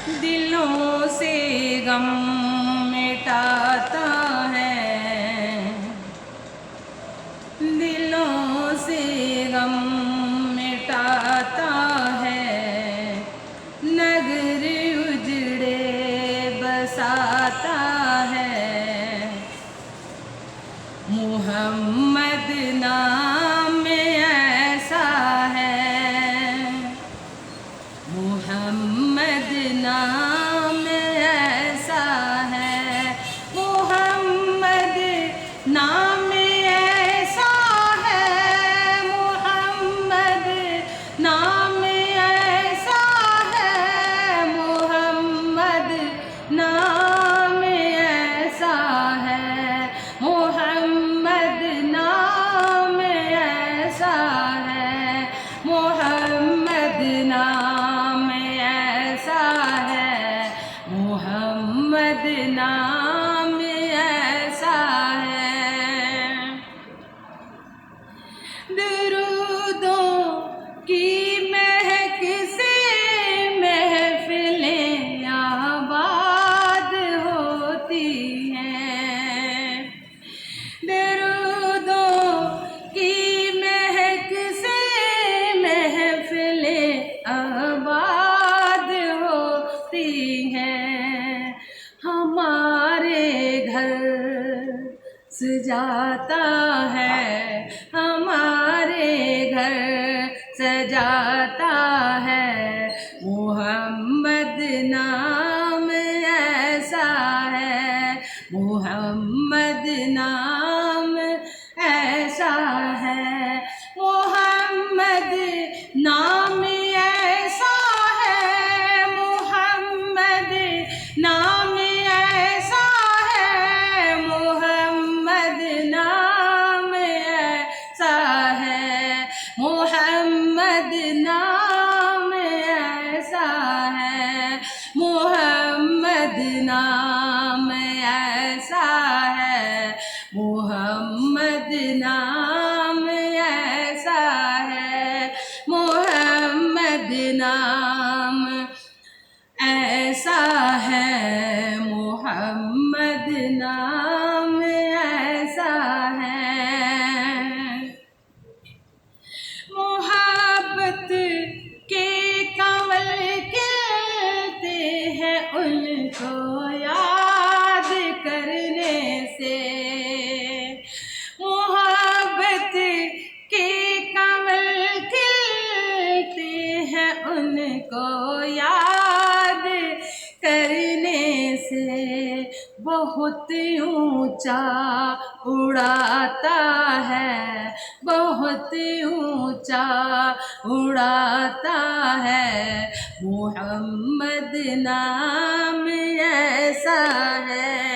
दिलों से गम मिटाता है, दिलों से गम मिटाता है, नगर उजड़े बसाता है। मोहम्मद नाम ऐसा है, मोहम्मद नाम ऐसा है, मोहम्मद नाम ऐसा है, मोहम्मद नाम ऐसा है, मोहम्मद नाम ऐसा है, मोहम्मद नाम ऐसा है, मोहम्मद नाम ऐसा है, मोहम्मद नाम ऐसा है। दुरूदों की महक से महफिलें आबाद होती हैं, दरूदों की महक से महफिलें आबाद होती हैं। हमारे घर सजाता है, हमारे घर सजाता है, मोहम्मद नाम ऐसा है, मोहम्मद नाम ऐसा है, मोहम्मद नाम ऐसा है, मोहम्मद नाम ऐसा है, मोहम्मद नाम ऐसा है, मोहम्मद नाम ऐसा है, मोहम्मद नाम ऐसा है, मोहम्मद नाम ऐसा है, मोहम्मद नाम ऐसा है, मोहम्मद नाम ऐसा है। मोहब्बत के कंवल खिलते हैं उनको याद करने से, मोहब्बत के कंवल खिलते हैं उनको याद करने से। बहुत ऊंचा उड़ाता है, बहुत ऊंचा उड़ाता है, मोहम्मद नाम ऐसा है,